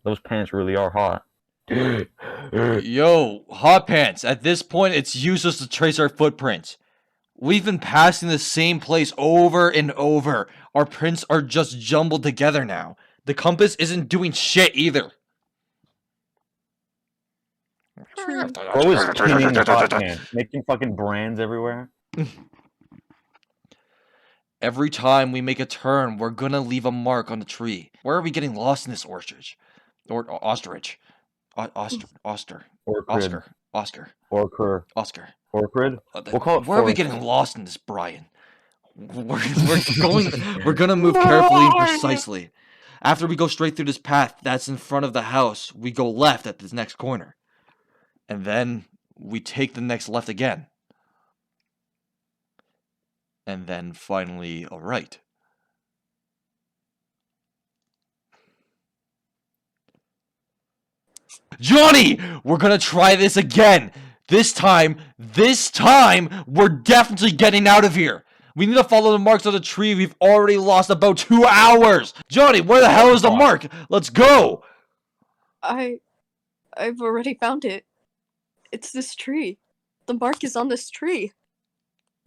Those pants really are hot. Yo, hot pants. At this point, it's useless to trace our footprints. We've been passing the same place over and over. Our prints are just jumbled together now. The compass isn't doing shit either. Bro is pinning hot pants, making fucking brands everywhere. Every time we make a turn, we're gonna leave a mark on the tree. Where are we getting lost in this ostrich? Or ostrich? Oster. Orchid. Oscar. Orchid. Oscar. Orchid. We'll call it Where are we forest. getting lost in this, Brian? We're gonna move carefully and precisely. After we go straight through this path that's in front of the house, we go left at this next corner. And then we take the next left again. And then finally a right. Johnny! We're gonna try this again! This time, we're definitely getting out of here! We need to follow the marks of the tree. We've already lost about 2 hours! Johnny, where the hell is the mark? Let's go! I've already found it. It's this tree. The mark is on this tree.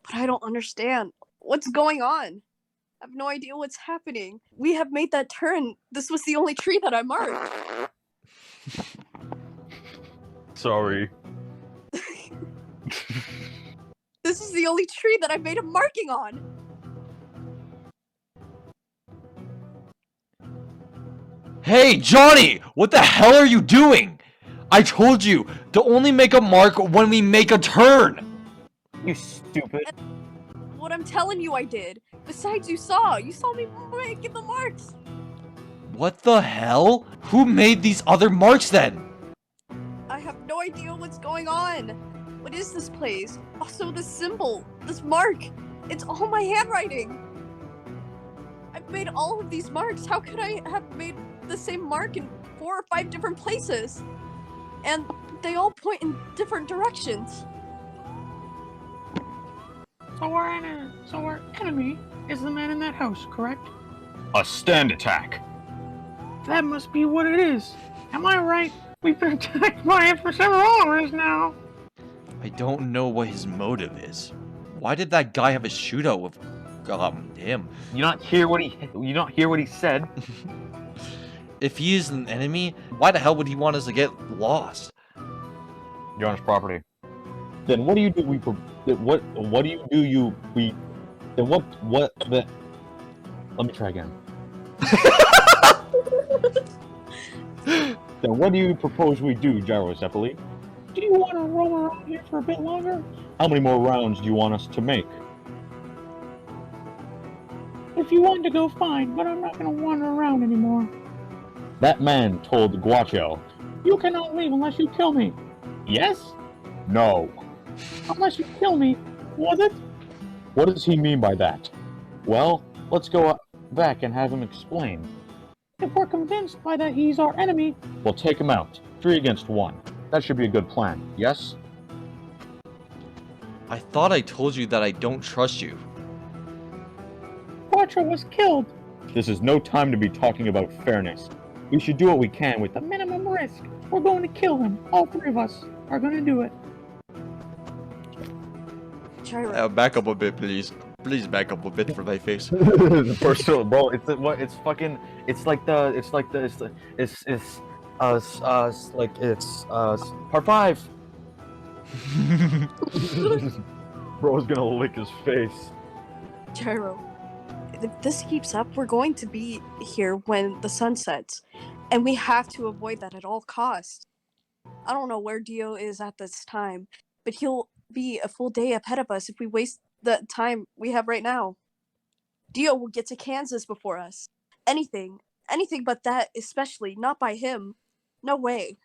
But I don't understand. What's going on? I have no idea what's happening. We have made that turn. This was the only tree that I marked. Sorry. This is the only tree that I made a marking on. Hey, Johnny! What the hell are you doing? I told you to only make a mark when we make a turn! You stupid. What I'm telling you I did. Besides, you saw me making the marks. What the hell? Who made these other marks then? I have no idea what's going on. What is this place? Also, this symbol, this mark. It's all my handwriting. I've made all of these marks. How could I have made the same mark in 4 or 5 different places? And they all point in different directions. So our enemy is the man in that house, correct? A stand attack. That must be what it is. Am I right? We've been attacked by it for several hours now. I don't know what his motive is. Why did that guy have a shootout with him? You not hear what he said? If he is an enemy, why the hell would he want us to get lost? You're on his property. Then what do you do? What do you do? Then what the? Let me try again. Then what do you propose we do, Gyro Zeppeli? Do you want to roam around here for a bit longer? How many more rounds do you want us to make? If you want to go, fine, but I'm not going to wander around anymore. That man told Guacho. You cannot leave unless you kill me. Yes? No. Unless you kill me, was it? What does he mean by that? Well, let's go back and have him explain. If we're convinced by that he's our enemy, We'll take him out. 3 against 1. That should be a good plan, yes? I thought I told you that I don't trust you. Quattro was killed. This is no time to be talking about fairness. We should do what we can with The minimum risk. We're going to kill him. All 3 of us are going to do it. Gyro. Back up a bit, please. Please back up a bit for my face. Personal, bro. It's part 5. Bro's gonna lick his face. Gyro. If this keeps up, we're going to be here when the sun sets. And we have to avoid that at all costs. I don't know where Dayo is at this time, but he'll be a full day ahead of us if we waste the time we have right now. Dayo will get to Kansas before us. Anything but that, especially not by him. No way.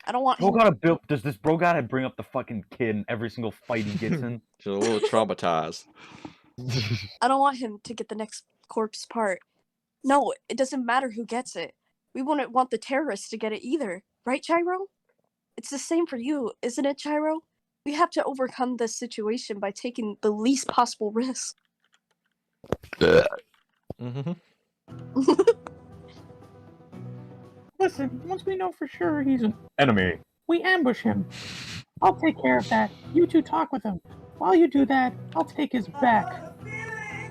I don't want him. Does this bro gotta bring up the fucking kid in every single fight he gets in? She's a little traumatized. I don't want him to get the next corpse part. No, it doesn't matter who gets it. We wouldn't want the terrorists to get it either. Right, Gyro? It's the same for you, isn't it, Gyro? We have to overcome this situation by taking the least possible risk. Mm-hmm. Listen, once we know for sure he's an Enemy. we ambush him. I'll take care of that. You two talk with him. While you do that, I'll take his back.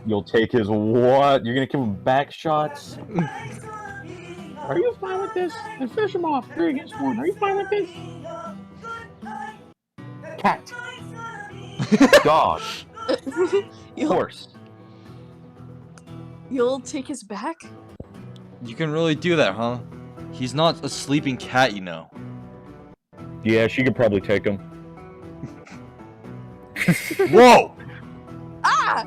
You'll take his what? You're gonna give him back shots? Are you fine with this? Then fish him off 3 against 1. Are you fine with this? Cat. Dog. You'll, Horse. you'll take his back? You can really do that, huh? He's not a sleeping cat, you know. Yeah, she could probably take him. Whoa! Ah!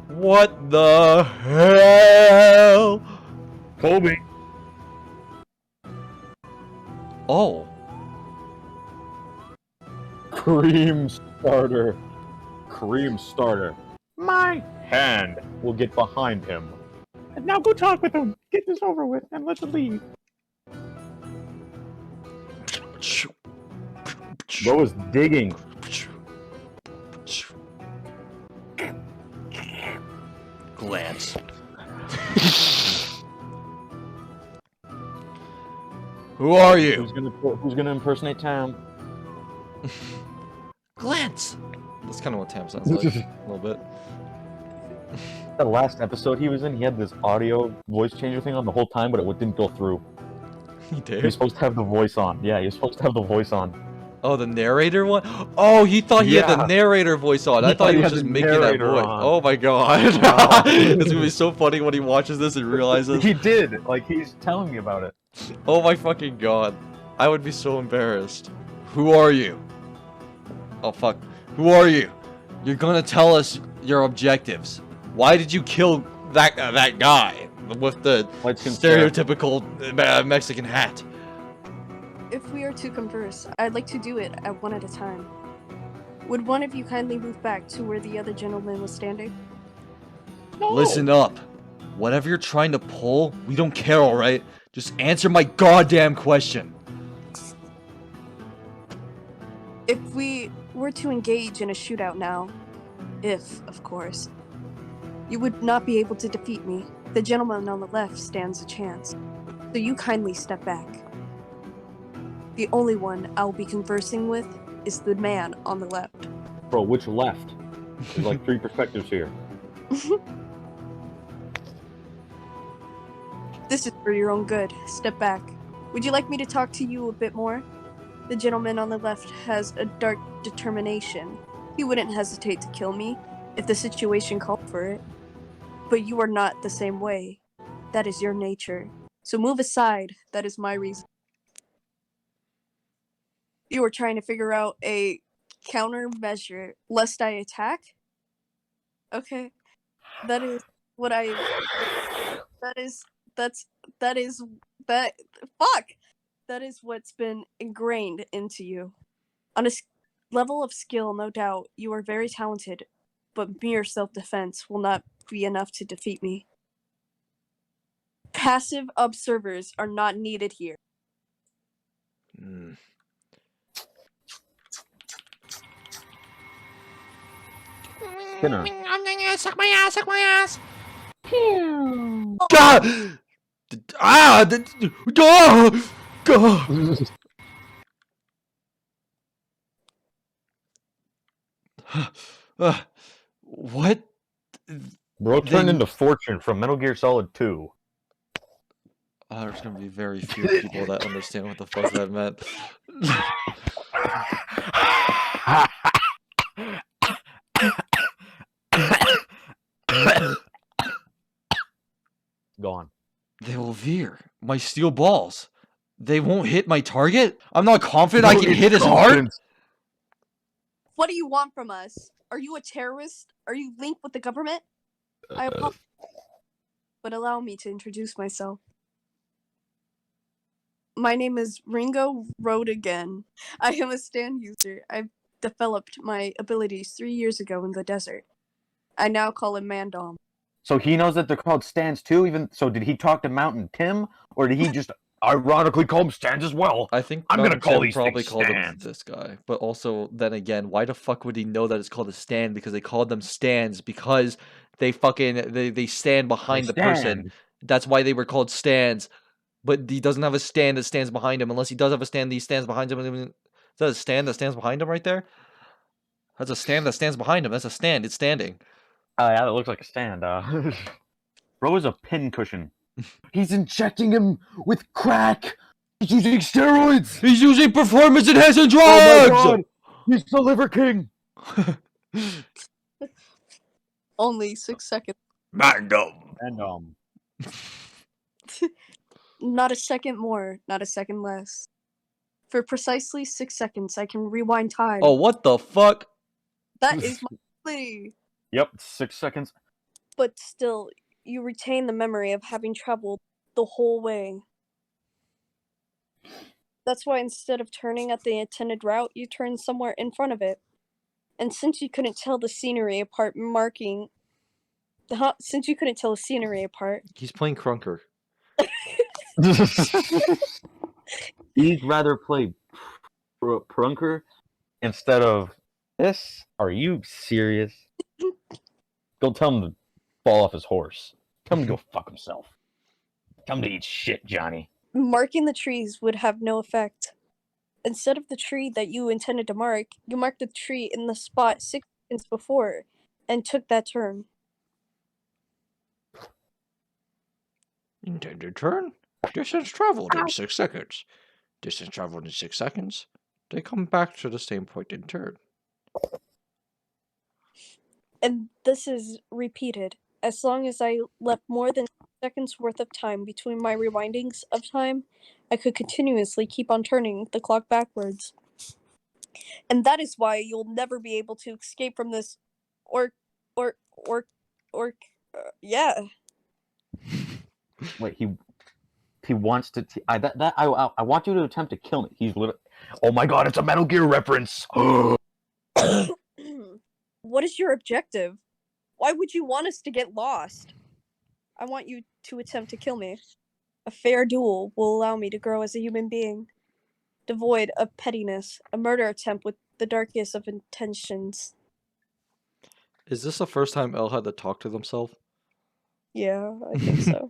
What the hell? Kobe. Oh. Cream starter. Cream starter. My. Hand will get behind him. And now go talk with him. Get this over with and let's leave. Bro is digging. Glance. Who are you? Who's gonna impersonate Tam? Glance. That's kind of what Tam sounds like. A little bit. The last episode he was in, he had this audio voice changer thing on the whole time, but it didn't go through. He He did. was supposed to have the voice on. Yeah, he was supposed to have the voice on. Oh, the narrator one? Oh, he thought he had the Yeah. narrator voice on. I He thought thought he he was had just the making that narrator voice. on. Oh my god. It's gonna be so funny when he watches this and realizes. He did. Like, he's telling me about it. Oh my fucking god. I would be so embarrassed. Who are you? Oh fuck. Who are you? You're gonna tell us your objectives. Why did you kill that guy with the Let's consider. stereotypical Mexican hat? If we are to converse, I'd like to do it at one at a time. Would one of you kindly move back to where the other gentleman was standing? No. Listen up. Whatever you're trying to pull, we don't care, alright? Just answer my goddamn question. If we were to engage in a shootout now, if, of course, you would not be able to defeat me. The gentleman on the left stands a chance. So you kindly step back. The only one I'll be conversing with is the man on the left. Bro, which left? There's like 3 perspectives here. This is for your own good. Step back. Would you like me to talk to you a bit more? The gentleman on the left has a dark determination. He wouldn't hesitate to kill me if the situation called for it. But you are not the same way. That is your nature. So move aside. That is my reason. You are trying to figure out a countermeasure lest I attack? Okay. That is what I... Fuck! That is what's been ingrained into you. On a level of skill, no doubt, you are very talented, but mere self-defense will not be enough to defeat me. Passive observers are not needed here. Dinner. Suck my ass, suck my ass. Pew. God! Ah! God! What? Bro turned Then- into Fortune from Metal Gear Solid 2. Oh, there's gonna be very few people that understand what the fuck that meant. Gone. They will veer. My steel balls. They won't hit my target? I'm not confident I can hit his heart? What do you want from us? Are you a terrorist? Are you linked with the government? I apologize, but allow me to introduce myself. My name is Ringo Road again. I am a stand user. I've developed my abilities 3 years ago in the desert. I now call him Mandom. So he knows that they're called stands too? Even so, did he talk to Mountain Tim, or did he just ironically call them stands as well? I think I'm gonna Mountain call Tim these probably things called him stands. this guy. But also, then again, why the fuck would he know that it's called a stand? Because they called them stands because they stand behind the person. That's why they were called stands. But he doesn't have a stand that stands behind him. Unless he does have a stand that stands behind him. Is that a stand that stands behind him right there? That's a stand that stands behind him. That's a stand. It's standing. Oh yeah, that looks like a stand. Bro is a pin cushion. He's injecting him with crack. He's using steroids. He's using performance-enhancing drugs. Oh my god, he's the Liver King. Only 6 seconds. Random. And Not a second more, not a second less. For precisely 6 seconds, I can rewind time. Oh, what the fuck? That is my ability. Yep, 6 seconds. But still, you retain the memory of having traveled the whole way. That's why instead of turning at the intended route, you turn somewhere in front of it. And since you couldn't tell the scenery apart, since you couldn't tell the scenery apart... He's playing Crunker. He'd rather play Prunker instead of this? Are you serious? Go tell him to fall off his horse. Tell him to go fuck himself. Tell him to eat shit, Johnny. Marking the trees would have no effect. Instead of the tree that you intended to mark, you marked the tree in the spot 6 seconds before and took that turn. Intended turn? Distance traveled in 6 seconds. Distance traveled in 6 seconds. They come back to the same point in turn. And this is repeated. As long as I left more than 6 seconds worth of time between my rewindings of time, I could continuously keep on turning the clock backwards. And that is why you'll never be able to escape from this yeah. Wait, he wants to. I want you to attempt to kill me. He's literally. Oh my god! It's a Metal Gear reference. What is your objective? Why would you want us to get lost? I want you to attempt to kill me. A fair duel will allow me to grow as a human being, devoid of pettiness. A murder attempt with the darkest of intentions. Is this the first time Elle had to talk to themselves? Yeah, I think so.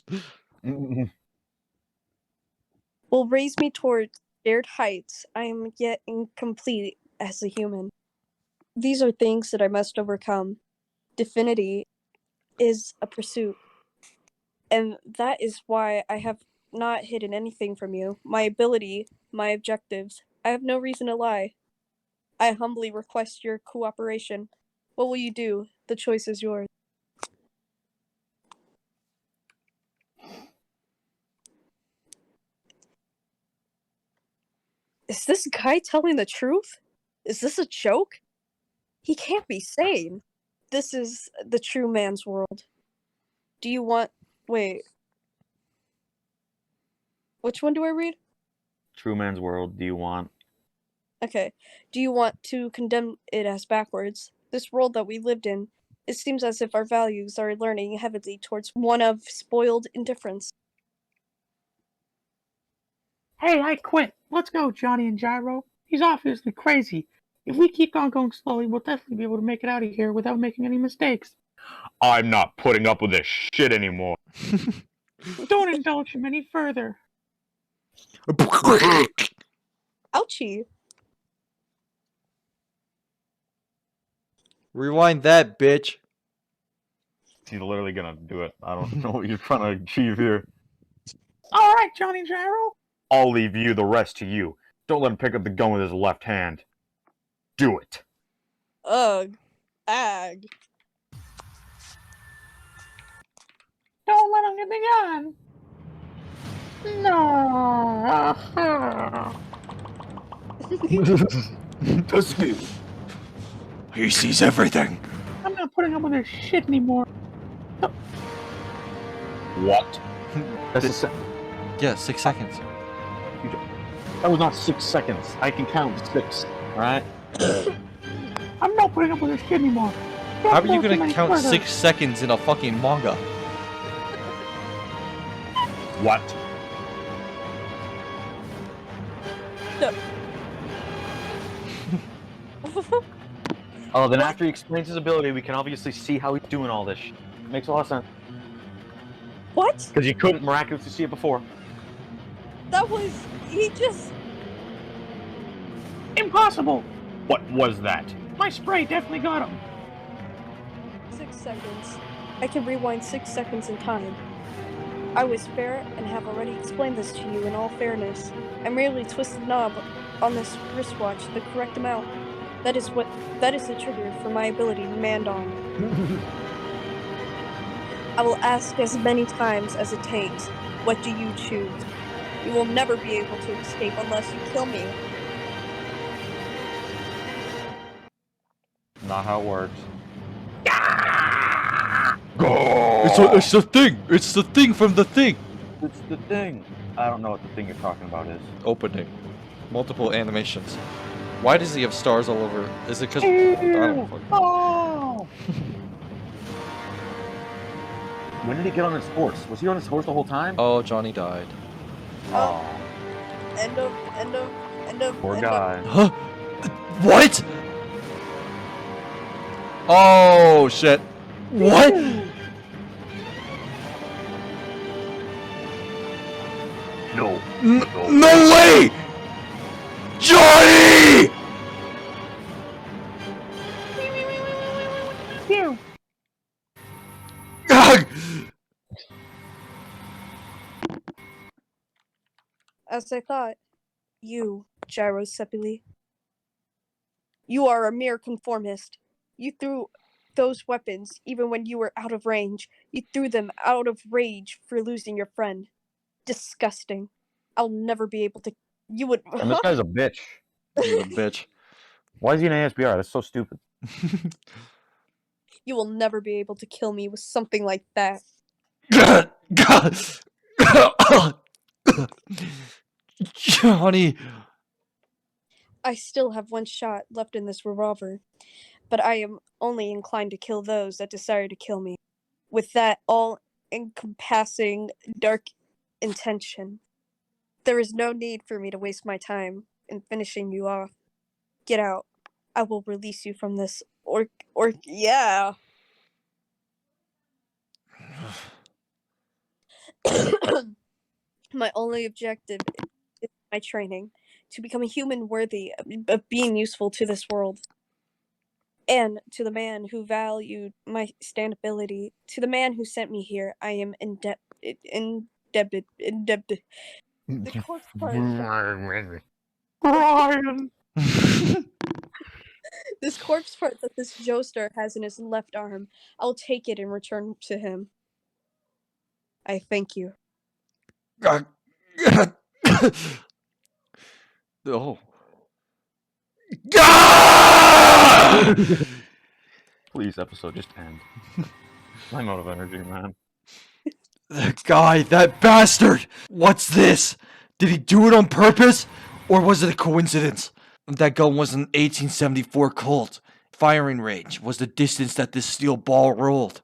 Will raise me towards shared heights. I am yet incomplete as a human. These are things that I must overcome. Divinity is a pursuit. And that is why I have not hidden anything from you. My ability, my objectives. I have no reason to lie. I humbly request your cooperation. What will you do? The choice is yours. Is this guy telling the truth? Is this a joke? He can't be sane. This is the true man's world. Do you want... Wait. Which one do I read? True man's world. Do you want? Okay. Do you want to condemn it as backwards? This world that we lived in, it seems as if our values are learning heavily towards one of spoiled indifference. Hey, I quit. Let's go, Johnny and Gyro. He's obviously crazy. If we keep on going slowly, we'll definitely be able to make it out of here without making any mistakes. I'm not putting up with this shit anymore. Don't indulge him any further. Ouchie. Rewind that, bitch. He's literally gonna do it. I don't know what you're trying to achieve here. All right, Johnny and Gyro. I'll leave you, the rest to you. Don't let him pick up the gun with his left hand. Do it. Ugh. Ag. Don't let him get the gun. No. Escape. He sees everything. I'm not putting up with this shit anymore. What? That's Yeah, 6 seconds. That was not 6 seconds. I can count 6. Alright? I'm not putting up with this shit anymore. How are you gonna count 6 seconds in a fucking manga? What? No. Oh, then after he explains his ability, we can obviously see how he's doing all this shit. Makes a lot of sense. What? Because you couldn't miraculously see it before. That was... He just... Impossible! What was that? My spray definitely got him. 6 seconds. I can rewind 6 seconds in time. I was fair and have already explained this to you in all fairness. I merely twisted the knob on this wristwatch the correct amount. That is the trigger for my ability to man on. I will ask as many times as it takes. What do you choose? You will never be able to escape unless you kill me. Not how it works. It's the thing! It's the thing from the thing! It's the thing. I don't know what the thing you're talking about is. Opening. Multiple animations. Why does he have stars all over? Is it because... I don't fucking know. Oh! When did he get on his horse? Was he on his horse the whole time? Oh, Johnny died. Oh, End of. poor end guy. Huh? What? Oh, shit. What? No. No way! Johnny! Here! Ugh! As I thought, you, Gyro Zeppeli. You are a mere conformist. You threw those weapons even when you were out of range. You threw them out of rage for losing your friend. Disgusting. I'll never be able to. You would. And this guy's a bitch. He's a bitch. Why is he an ASBR? That's so stupid. You will never be able to kill me with something like that. Johnny. I still have one shot left in this revolver, but I am only inclined to kill those that desire to kill me. With that all-encompassing dark intention. There is no need for me to waste my time in finishing you off. Get out. I will release you from this. Yeah. My only objective is my training, to become a human worthy of being useful to this world. And to the man who valued my standability, to the man who sent me here, I am indebted. The corpse part. Brian! This corpse part that this Joestar has in his left arm, I'll take it and return to him. I thank you. Oh. Please, episode, just end. I'm out of energy, man. That guy, that bastard! What's this? Did he do it on purpose? Or was it a coincidence? That gun was an 1874 Colt. Firing range was the distance that this steel ball rolled.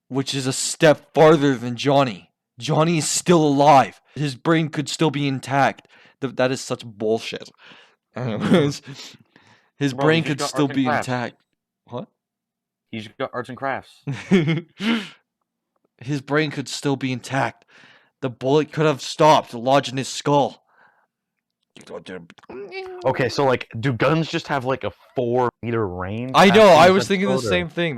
Which is a step farther than Johnny. Johnny is still alive. His brain could still be intact. That is such bullshit. Anyways, his Bro, brain he's could got still arts and be crafts. intact. What? He's got arts and crafts. His brain could still be intact. The bullet could have stopped, lodged in his skull. Okay, so like, do guns just have like a 4-meter range? I know, past I the was thinking the episode, or- same thing.